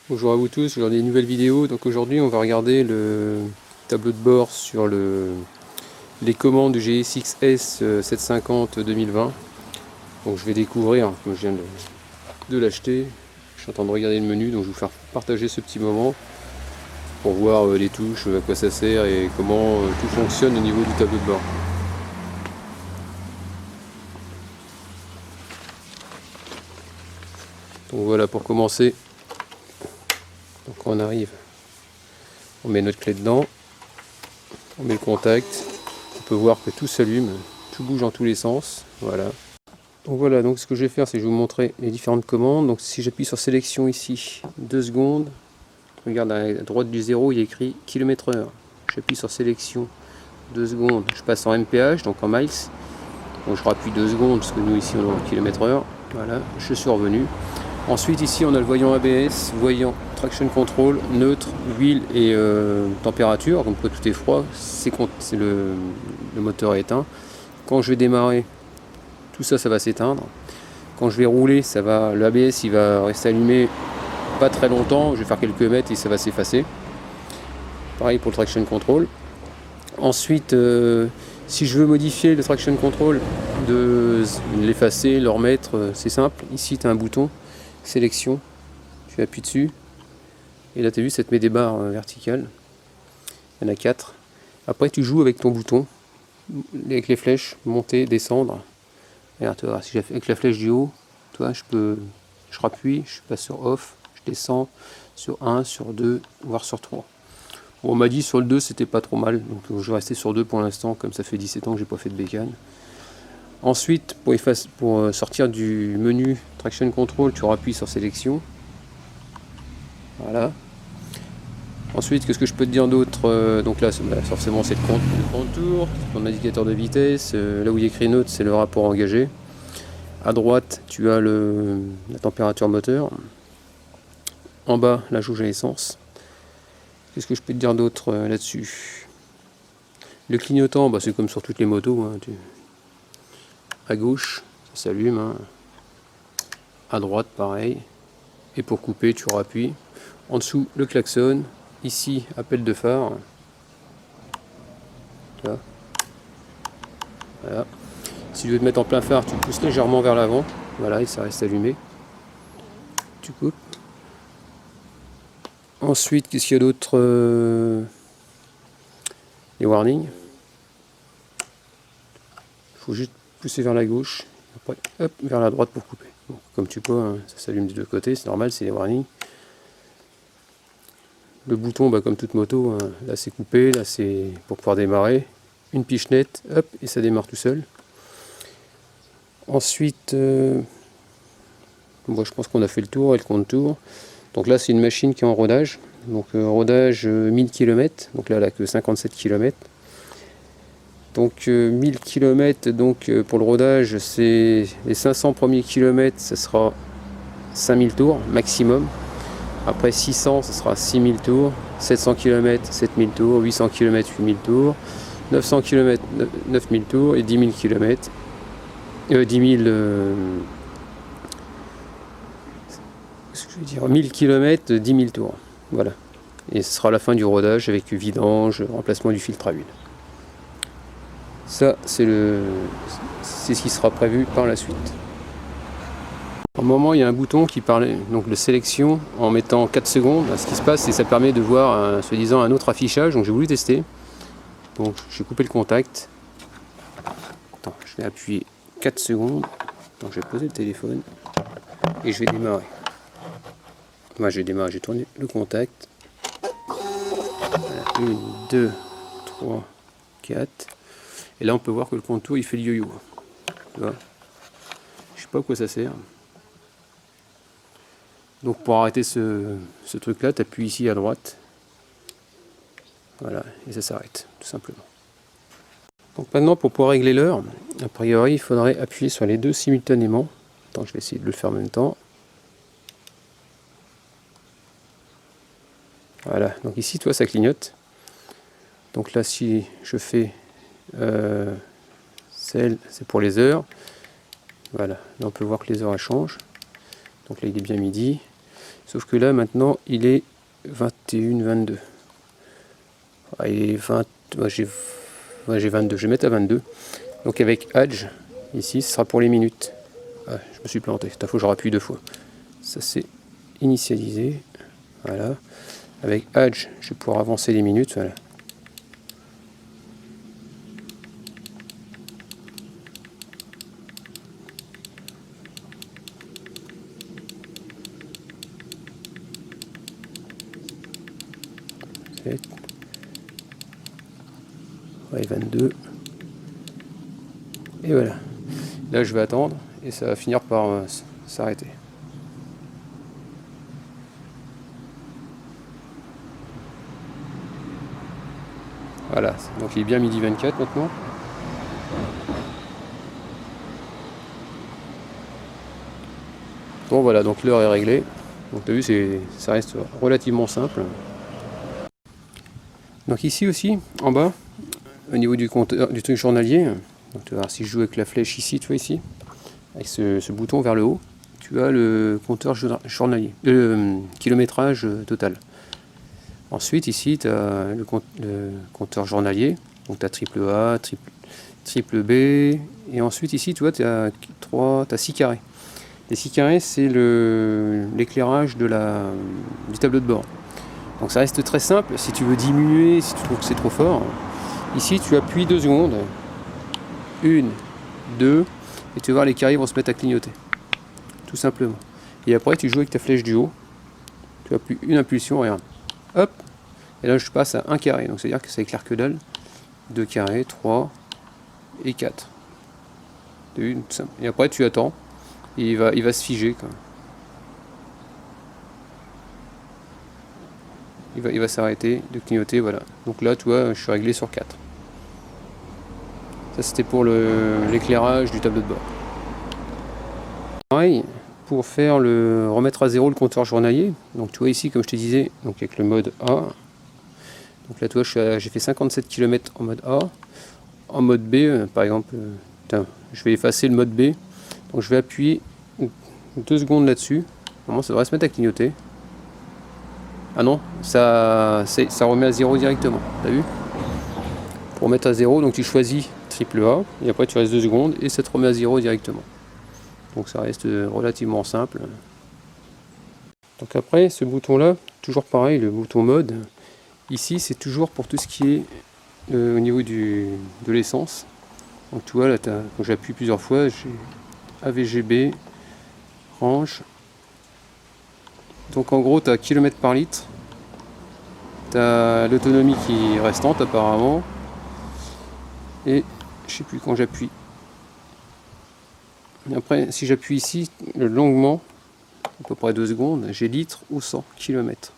Bonjour à vous tous, aujourd'hui une nouvelle vidéo. Donc aujourd'hui on va regarder le tableau de bord sur les commandes du GSX S 750 2020. Donc je vais découvrir, comme je viens de l'acheter, je suis en train de regarder le menu, donc je vais vous faire partager ce petit moment pour voir les touches, à quoi ça sert et comment tout fonctionne au niveau du tableau de bord. Donc voilà, pour commencer, donc on arrive, on met notre clé dedans, on met le contact, on peut voir que tout s'allume, tout bouge dans tous les sens, voilà. Donc voilà, donc ce que je vais faire, c'est que je vais vous montrer les différentes commandes. Donc si j'appuie sur sélection ici, 2 secondes, regarde à droite du 0, il y a écrit km/h. J'appuie sur sélection, 2 secondes, je passe en mph, donc en miles. Donc je rappuie 2 secondes, parce que nous ici on est en km/h. Voilà, je suis revenu. Ensuite ici on a le voyant ABS, voyant traction control, neutre, huile et température. Donc quand tout est froid, c'est le moteur est éteint. Quand je vais démarrer, tout ça, ça va s'éteindre. Quand je vais rouler, le ABS il va rester allumé pas très longtemps. Je vais faire quelques mètres et ça va s'effacer. Pareil pour le traction control. Ensuite, si je veux modifier le traction control, de l'effacer, le remettre, c'est simple. Ici, tu as un bouton sélection. Tu appuies dessus. Et là, tu as vu, ça te met des barres verticales. Il y en a 4. Après, tu joues avec ton bouton, avec les flèches, monter, descendre. Regarde, toi, si avec la flèche du haut, toi, je rappuie, je passe sur off, je descends sur 1, sur 2, voire sur 3. Bon, on m'a dit sur le 2 c'était pas trop mal, donc je vais rester sur 2 pour l'instant, comme ça fait 17 ans que j'ai pas fait de bécane. Ensuite, pour sortir du menu Traction Control, tu rappuies sur sélection. Voilà. Ensuite, qu'est-ce que je peux te dire d'autre? Donc là, forcément, c'est le contour, ton indicateur de vitesse. Là où il y a écrit note, c'est le rapport engagé. À droite, tu as la température moteur. En bas, la jauge à essence. Qu'est-ce que je peux te dire d'autre là-dessus? Le clignotant, c'est comme sur toutes les motos. Hein, à gauche, ça s'allume. Hein. À droite, pareil. Et pour couper, tu rappuies. En dessous, le klaxon. Ici, appel de phare. Là. Voilà. Si tu veux te mettre en plein phare, tu pousses légèrement vers l'avant. Voilà, et ça reste allumé. Tu coupes. Ensuite, qu'est-ce qu'il y a d'autre? Les warnings. Il faut juste pousser vers la gauche. Après, hop, vers la droite pour couper. Bon, comme tu vois, hein, ça s'allume des deux côtés, c'est normal, c'est les warnings. Le bouton, comme toute moto, hein, là c'est coupé, là c'est pour pouvoir démarrer. Une pichenette, hop, et ça démarre tout seul. Ensuite, je pense qu'on a fait le tour et le contour. Donc là c'est une machine qui est en rodage. Donc rodage 1000 km, donc là elle a que 57 km. Donc 1000 km donc, pour le rodage, c'est les 500 premiers kilomètres, ça sera 5000 tours maximum. Après 600, ça sera 6000 tours. 700 km, 7000 tours. 800 km, 8000 tours. 900 km, 9000 tours. Et 10 000 km, 1000 km, 10 000 tours. Voilà. Et ce sera la fin du rodage avec vidange, remplacement du filtre à huile. Ça, c'est ce qui sera prévu par la suite. Au moment, il y a un bouton qui parlait donc de sélection en mettant 4 secondes. Ce qui se passe, c'est que ça permet de voir, soi-disant, un autre affichage. Donc j'ai voulu tester. Donc j'ai coupé le contact. Attends, je vais appuyer 4 secondes. Attends, je vais poser le téléphone et je vais démarrer. Moi, je vais démarrer. J'ai tourné le contact. Voilà, 1, 2, 3, 4. Et là, on peut voir que le contour, il fait le yo-yo. Tu vois ? Je sais pas à quoi ça sert. Donc pour arrêter ce truc là, tu appuies ici à droite. Voilà, et ça s'arrête, tout simplement. Donc maintenant, pour pouvoir régler l'heure, a priori, il faudrait appuyer sur les deux simultanément. Attends, je vais essayer de le faire en même temps. Voilà, donc ici, toi, ça clignote. Donc là, si je fais celle, c'est pour les heures. Voilà, là on peut voir que les heures elles changent. Donc là, il est bien midi. Sauf que là maintenant il est 21, 22. Ah, il est 20, j'ai 22, je vais mettre à 22. Donc avec Edge, ici ce sera pour les minutes. Ah, je me suis planté, il faut que je rappuie 2 fois. Ça c'est initialisé. Voilà. Avec Edge, je vais pouvoir avancer les minutes. Voilà. Ouais, 22. Et voilà. Là, je vais attendre et ça va finir par s'arrêter. Voilà, donc il est bien midi 24 maintenant. Bon voilà, donc l'heure est réglée. Donc tu as vu, ça reste relativement simple. Donc ici aussi, en bas, au niveau du compteur, du truc journalier, donc tu vas voir si je joue avec la flèche ici, tu vois ici, avec ce bouton vers le haut, tu as le compteur journalier, le kilométrage total. Ensuite ici tu as le compteur journalier, donc tu as triple A, triple B, et ensuite ici tu vois tu as 6 carrés. Les 6 carrés c'est l'éclairage du tableau de bord. Donc ça reste très simple, si tu veux diminuer, si tu trouves que c'est trop fort, ici tu appuies 2 secondes, 1, 2, et tu vas voir les carrés vont se mettre à clignoter, tout simplement. Et après tu joues avec ta flèche du haut, tu appuies une impulsion, regarde, hop, et là je passe à 1 carré, donc c'est à dire que ça éclaire que dalle, 2 carrés, 3 et 4. Et après tu attends, et il va se figer quand même. Il va s'arrêter de clignoter, voilà. Donc là, tu vois, je suis réglé sur 4. Ça, c'était pour l'éclairage du tableau de bord. Pareil, pour remettre à zéro le compteur journalier, donc tu vois ici, comme je te disais, donc avec le mode A. Donc là, tu vois, j'ai fait 57 km en mode A. En mode B, par exemple, je vais effacer le mode B. Donc je vais appuyer 2 secondes là-dessus. Normalement, ça devrait se mettre à clignoter. Ah non, ça remet à 0 directement, t'as vu? Pour mettre à 0, donc tu choisis triple A, et après tu restes 2 secondes, et ça te remet à 0 directement. Donc ça reste relativement simple. Donc après, ce bouton-là, toujours pareil, le bouton mode, ici c'est toujours pour tout ce qui est au niveau de l'essence. Donc tu vois, là, quand j'appuie plusieurs fois, j'ai AVGB, range. Donc en gros, tu as kilomètres par litre. Tu as l'autonomie qui est restante apparemment. Et je sais plus quand j'appuie. Après, si j'appuie ici longuement, à peu près 2 secondes, j'ai litres ou 100 km.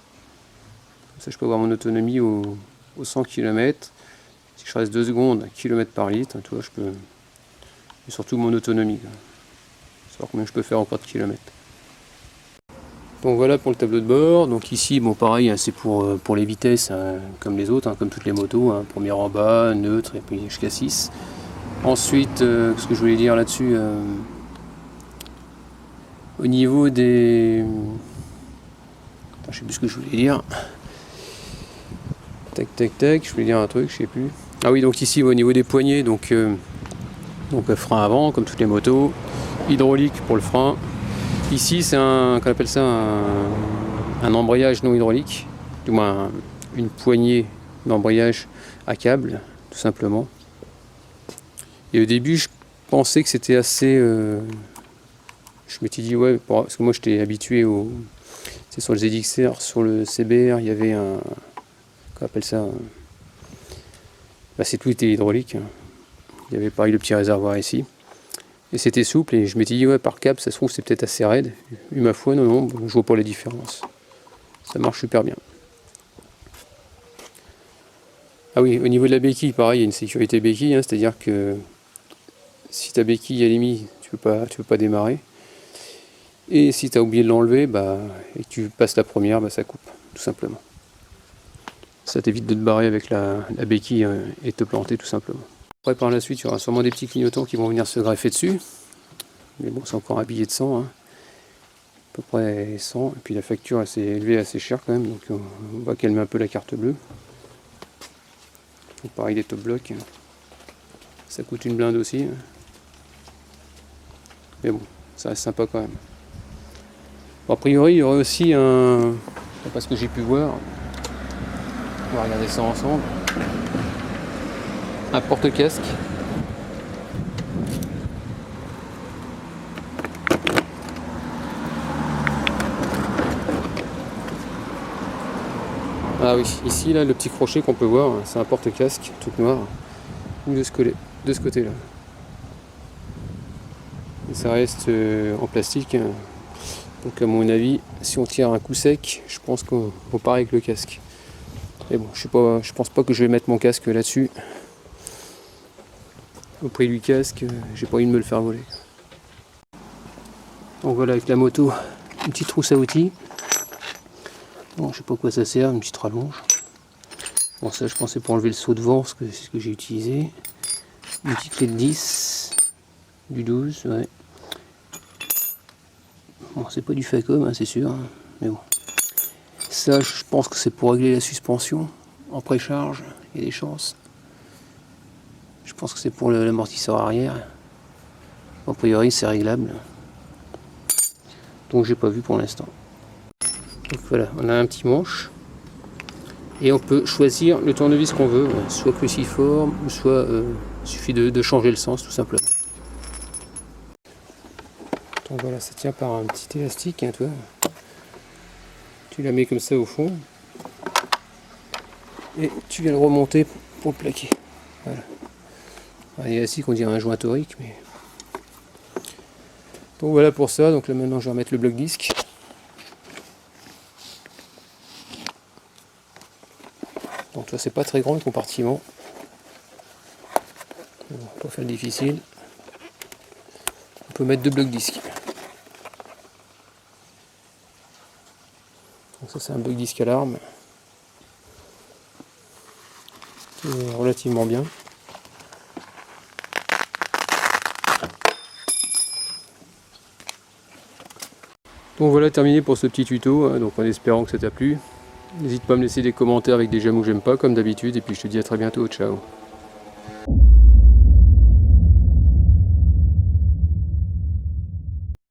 Comme ça, je peux avoir mon autonomie au 100 km. Si je reste 2 secondes, kilomètres par litre, tu vois, je peux. Et surtout mon autonomie. Savoir combien je peux faire en 4 km. Donc voilà pour le tableau de bord. Donc ici, bon pareil, c'est pour les vitesses, comme les autres, comme toutes les motos. Première en bas, neutre, et puis jusqu'à 6. Ensuite, ce que je voulais dire là-dessus, au niveau des... Attends, je sais plus ce que je voulais dire. Tac, tac, tac, je voulais dire un truc, je sais plus. Ah oui, donc ici, au niveau des poignées, donc frein avant, comme toutes les motos. Hydraulique pour le frein. Ici, c'est qu'on appelle ça un embrayage non hydraulique, du moins une poignée d'embrayage à câble, tout simplement. Et au début, je pensais que c'était assez... je m'étais dit, ouais, parce que moi j'étais habitué c'est sur le ZXR, sur le CBR, il y avait qu'on appelle ça... c'est tout était hydraulique. Il y avait pareil le petit réservoir ici. Et c'était souple, et je m'étais dit, ouais, par câble, ça se trouve, c'est peut-être assez raide. Et ma foi, non, je vois pas la différence. Ça marche super bien. Ah oui, au niveau de la béquille, pareil, il y a une sécurité béquille, c'est-à-dire que si ta béquille est mise, tu peux pas démarrer. Et si tu as oublié de l'enlever, et que tu passes la première, ça coupe, tout simplement. Ça t'évite de te barrer avec la béquille et de te planter, tout simplement. Après, par la suite, il y aura sûrement des petits clignotants qui vont venir se greffer dessus. Mais bon, c'est encore habillé de sang. peu près 100, et puis la facture elle s'est élevée assez cher quand même, donc on va calmer un peu la carte bleue. Et pareil les top blocs, ça coûte une blinde aussi, mais bon, ça reste sympa quand même. Bon, a priori il y aurait aussi un, parce que j'ai pu voir, on va regarder ça ensemble, un porte-casque. Ah oui, ici là le petit crochet qu'on peut voir, c'est un porte-casque tout noir, ou de ce côté-là. Et ça reste en plastique, donc à mon avis, si on tire un coup sec, je pense qu'on part avec le casque. Mais bon, je pense pas que je vais mettre mon casque là-dessus. Au prix du casque, j'ai pas envie de me le faire voler. Donc voilà, avec la moto, une petite trousse à outils. Bon, je sais pas à quoi ça sert, une petite rallonge. Bon, ça je pensais pour enlever le saut de vent, parce que c'est ce que j'ai utilisé. Une petite clé de 10, du 12, ouais. Bon, c'est pas du Facom, hein, c'est sûr, hein, mais bon. Ça, je pense que c'est pour régler la suspension en précharge, il y a des chances. Je pense que c'est pour l'amortisseur arrière. A priori, c'est réglable. Donc, j'ai pas vu pour l'instant. Donc voilà, on a un petit manche. Et on peut choisir le tournevis qu'on veut, soit cruciforme, ou soit il suffit de changer le sens tout simplement. Donc voilà, ça tient par un petit élastique, hein, toi. Tu la mets comme ça au fond. Et tu viens le remonter pour le plaquer. Voilà. Il est assis qu'on dirait un joint torique, mais. Donc voilà pour ça, donc là maintenant je vais remettre le bloc disque. Donc là c'est pas très grand le compartiment. Bon, pour faire le difficile, on peut mettre 2 blocs disques. Donc ça c'est un bloc disque à l'arme. Relativement bien. Donc voilà, terminé pour ce petit tuto, hein, donc en espérant que ça t'a plu. N'hésite pas à me laisser des commentaires avec des j'aime ou j'aime pas comme d'habitude, et puis je te dis à très bientôt, ciao.